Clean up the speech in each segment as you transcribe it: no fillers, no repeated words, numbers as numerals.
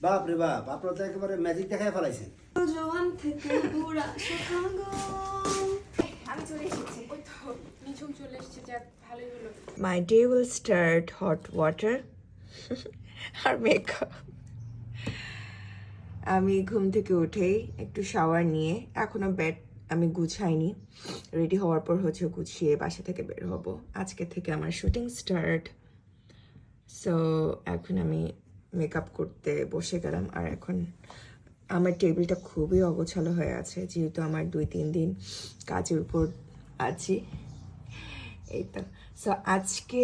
বাপ রে বাপ, আপনারা তো একেবারে ম্যাজিক দেখায় ফেলাইছেন। জোয়ান থেকে বুড়া সুখাঙ্গ। আমি চলে এসেছি, ওই তো নিঝুম চলে এসেছে, যাক ভালোই হলো। My day will start hot water আর মেকআপ। আমি ঘুম থেকে উঠেই একটু শাওয়ার নিয়ে এখনো বেড আমি গুছাইনি, রেডি হওয়ার পর হচ্ছে গুছিয়ে বাসা থেকে বের হব। আজকে থেকে আমার শুটিং স্টার্ট। সো এখন আমি মেকআপ করতে বসে গেলাম। আর এখন আমার টেবিলটা খুবই অগোছালো হয়ে আছে, যেহেতু আমার 2-3 দিন কাজের উপর আছি। এই তো। সো আজকে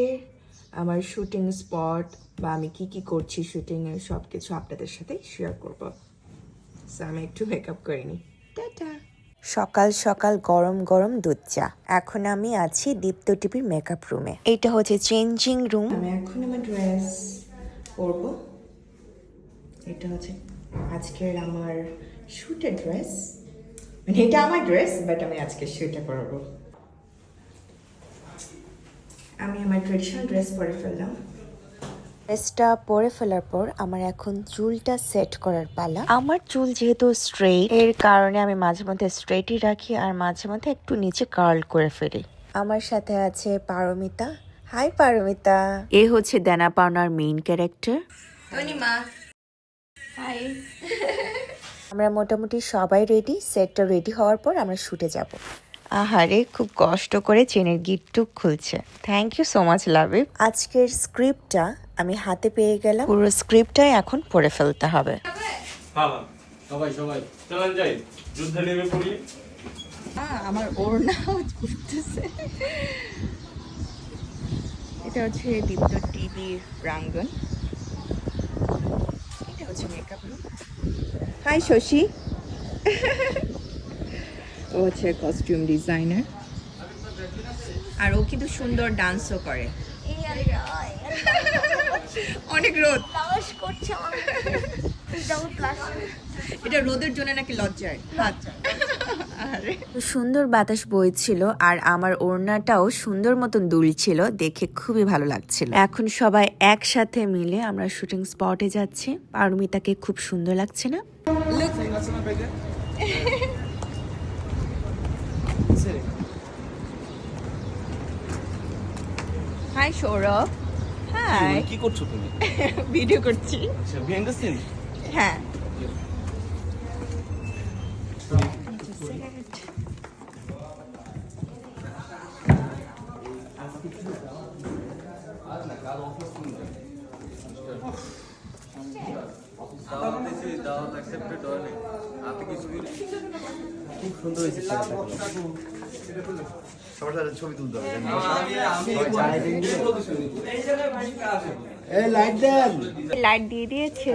আমার শুটিং স্পট বা আমি কি কি করছি শুটিংয়ের সব কিছু আপনাদের সাথে শেয়ার করব। সো আমি একটু মেকআপ করে নিই। টাটা। সকাল সকাল গরম গরম দুধ চা। এখন আমি আছি দীপ্ত টিভির মেকআপ রুমে। এইটা হচ্ছে চেঞ্জিং রুম। আমি এখন আমার ড্রেস পরবো। এটা হচ্ছে আজকের আমার শুটের ড্রেস, মানে এটা আমার ড্রেস বাট আমি আজকে শুটে পরবো। আমি আমার ট্রেডিশনাল ড্রেস পরে ফেললাম। ড্রেসটা পরে ফেলার পর আমার এখন চুলটা সেট করার পালা। আমার চুল যেহেতু স্ট্রেট, এর কারণে আমি মাঝে মধ্যে স্ট্রেটই রাখি আর মাঝে মধ্যে একটু নিচে কার্ল করে ফেলি। আমার সাথে আছে পারমিতা। হাই পারমিতা। এ হচ্ছে দেনা পাওনার মেইন ক্যারেক্টার তনিমা। হাই। আমরা মোটামুটি সবাই রেডি। সেটটা রেডি হওয়ার পর আমরা শুটে যাব। আহারে খুব কষ্ট করে চেনের গিটটুক খুলছে। Thank you so much লাভিব। আজকের স্ক্রিপ্টটা আমি হাতে পেয়ে গেলাম, পুরো স্ক্রিপ্টটাই এখন পড়ে ফেলতে হবে। হ্যাঁ সবাই সবাই চলেন যাই, যুদ্ধে নেমে পড়ি। আমার ওড়না ঘুরতেছে। এটা হচ্ছে দীপ্ত টিভির প্রাঙ্গণ। এটা হচ্ছে মেকআপ রুম। হাই শশী। ও হচ্ছে কস্টিউম ডিজাইনার আর ও কিন্তু সুন্দর ডান্সও করে। অনেক রোদ করছে এটা রোদের জন্য নাকি লজ্জায় হাত। আরে সুন্দর বাতাস বইছিল আর আমার ওড়নাটাও সুন্দর মতন দুলছিল, দেখে খুবই ভালো লাগছিল। এখন সবাই একসাথে মিলে আমরা শুটিং স্পটে যাচ্ছি। পারমিতাকে খুব সুন্দর লাগছে না? হাই সৌরভ। হাই। কি করছো তুমি? ভিডিও করছি। আচ্ছা বিহাইন্ড দ্য সিন। হ্যাঁ। দাওয়াত অ্যাকসেপ্টেড হয়নি, আপনি কিছু খুব সুন্দর হয়েছে। সবার সাথে ছবি তুলতে হবে। এই লাইট দেন। লাইট দিয়ে দিয়েছে।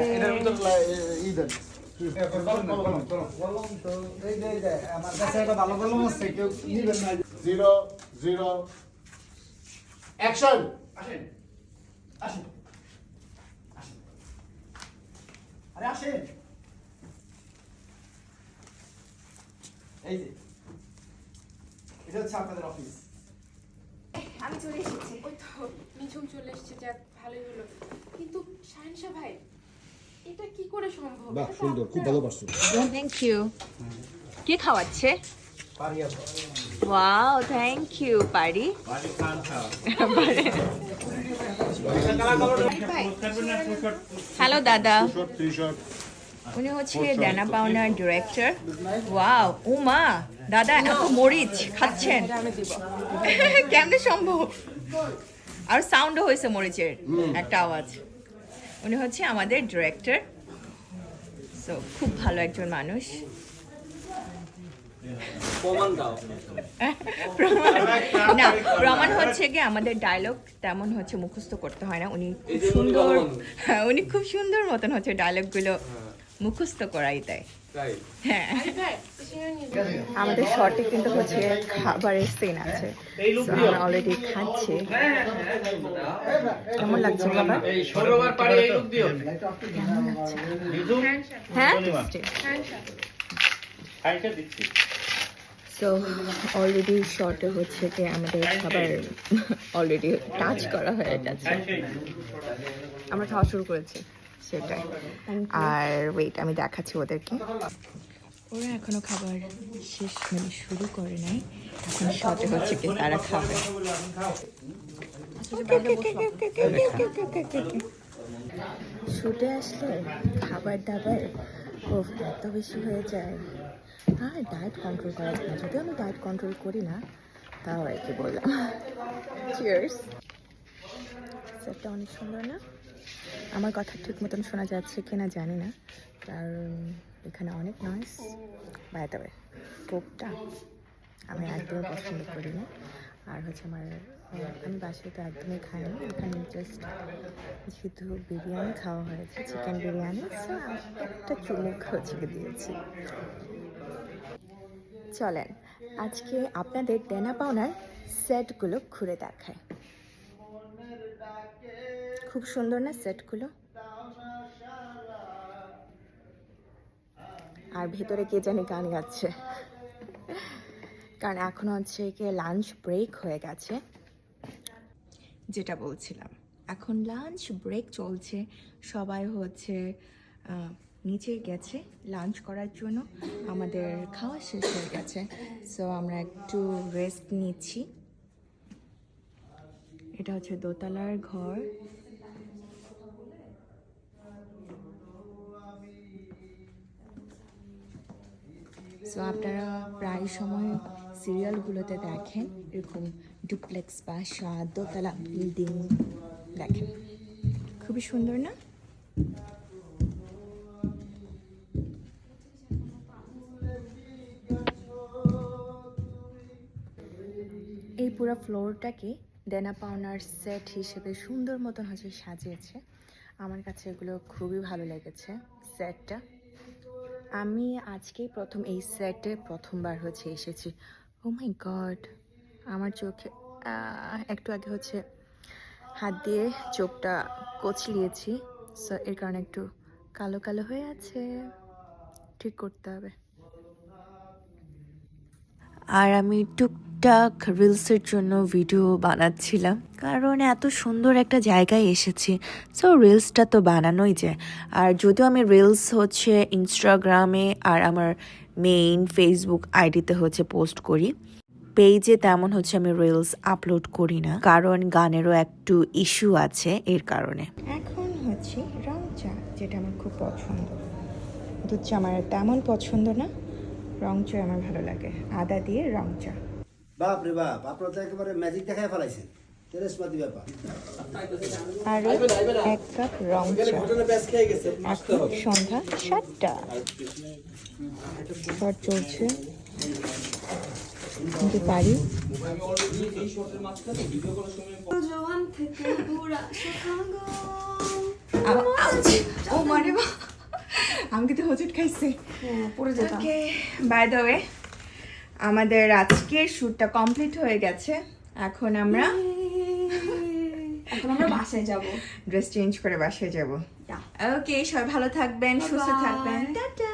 আমার কাছে একটা ভালো কলম আছে, কেউ নিবেন না। 0 অ্যাকশন। আসেন আসেন আরে আসেন। এই যে এটা হচ্ছে আপনাদের অফিস। আমি চলে এসেছি, ওই তো নিঝুম চলে এসেছে, যাক ভালোই হলো। কিন্তু শাহিনশা ভাই, এটা কি করে সম্ভব? বাহ সুন্দর, খুব ভালো পারছো। Thank you. কে খাওয়াচ্ছে? পারিয়া ওয়াও থ্যাংক ইউ পারি। বাড়ি খান খাও। হ্যালো দাদা। উনি হচ্ছে দেনা পাওনার ডিরেক্টর। ওয়াও উমা দাদা এত মরিচ খাচ্ছেন কেমনে সম্ভব? আর সাউন্ডও হয়েছে মরিচের একটা আওয়াজ। উনি হচ্ছে আমাদের ডিরেক্টর। সো খুব ভালো একজন মানুষ। প্রমাণ দাও। না প্রমাণ হচ্ছে কি আমাদের ডায়লগ তেমন হচ্ছে মুখস্থ করতে হয় না। উনি খুব সুন্দর, উনি খুব সুন্দর মতন হচ্ছে ডায়লগগুলো মুখস্থ করাই দেয়। হ্যাঁ আমাদের শর্টে কিন্তু হচ্ছে খাবারের সিন আছে। So, আমরা অলরেডি খাচ্ছি। কেমন লাগছে খাবার? হ্যাঁ সো অলরেডি শর্টে হচ্ছে যে আমাদের খাবার অলরেডি টাচ করা হয়ে গেছে। আমরা খাওয়া শুরু করেছি। সেটাই। আর ওয়েট, আমি দেখাচ্ছি ওদেরকে। ওরা এখনো খাবার শেষ মানে শুরু করে নাই, এখন সাথে হচ্ছে কি তারা খাবে। শুটে আসলে খাবার দাবার এত বেশি হয়ে যায়, আর ডায়েট কন্ট্রোল করা যায় না। যদিও আমি ডায়েট কন্ট্রোল করি না, তাও আর কি বললাম। চিয়ার্স। সেটটা অনেক সুন্দর না? আমার কথা ঠিক মতন শোনা যাচ্ছে কিনা জানি না, কারণ এখানে অনেক নয়েস। বাই দ্য ওয়ে, কোকটা আমি একদমই পছন্দ করি না। আর হচ্ছে আমি বাসায় তো একদমই খাই না, এখানে জাস্ট যেহেতু বিরিয়ানি খাওয়া হয়েছে, চিকেন বিরিয়ানি, সো একটা চুমুক হচ্ছে দিয়েছি। চলেন আজকে আপনাদের দেনা পাওনার সেটগুলো ঘুরে দেখায়। খুব সুন্দর না সেটগুলো? আর ভেতরে কে জানি গান গাচ্ছে, কারণ এখন হচ্ছে কি লাঞ্চ ব্রেক হয়ে গেছে। যেটা বলছিলাম, এখন লাঞ্চ ব্রেক চলছে, সবাই হচ্ছে নিচে গেছে লাঞ্চ করার জন্য। আমাদের খাওয়া শেষ হয়ে গেছে, সো আমরা একটু রেস্ট নিচ্ছি। এটা হচ্ছে দোতলার ঘর। সো আপনারা প্রায় সময় সিরিয়ালগুলোতে দেখেন এরকম ডুপ্লেক্স বাসা, দোতলা বিল্ডিং দেখেন, খুবই সুন্দর না? এই পুরো ফ্লোরটাকে দেনা পাওনার সেট হিসেবে সুন্দর মতন হচ্ছে সাজিয়েছে। আমার কাছে এগুলো খুবই ভালো লেগেছে সেটটা। আমি আজকেই প্রথম এই সেটে প্রথমবার হচ্ছে এসেছি। ও মাই গড, আমার চোখে একটু আগে হচ্ছে হাত দিয়ে চোখটা কচলিয়েছি, সো এর কারণে একটু কালো কালো হয়ে আছে, ঠিক করতে হবে। আর আমি টুকটাক রিলসের জন্য ভিডিও বানাচ্ছিলাম, কারণ এত সুন্দর একটা জায়গায় এসেছি, সো রিলসটা তো বানানোই যায়। আর যদিও আমি রিলস হচ্ছে ইনস্টাগ্রামে আর আমার মেইন ফেসবুক আইডিতে হচ্ছে পোস্ট করি, পেজে তেমন হচ্ছে আমি রিলস আপলোড করি না, কারণ গানেরও একটু ইস্যু আছে এর কারণে। এখন হচ্ছে রং চা, যেটা আমার খুব পছন্দ। দুধ চা আমার তেমন পছন্দ না, রং চা আমার ভালো লাগে, আদা দিয়ে রং চা। বাপ রে বাপ, আপনারা তো একেবারে ম্যাজিক দেখায় ফেলাইছেন, তেরেসমাতি ব্যাপার। আর 1 কাপ রং চা। এখন সন্ধ্যা 7টা, শট চলছে, কিন্তু পারি। আমি কিন্তু হোঁচট খাইছি। ওকে, বাই দ্য ওয়ে, আমাদের আজকের শ্যুটটা কমপ্লিট হয়ে গেছে। এখন আমরা বাসায় যাব। ড্রেস চেঞ্জ করে বাসায় যাব। ওকে, সবাই ভালো থাকবেন, সুস্থ থাকবেন, টাটা।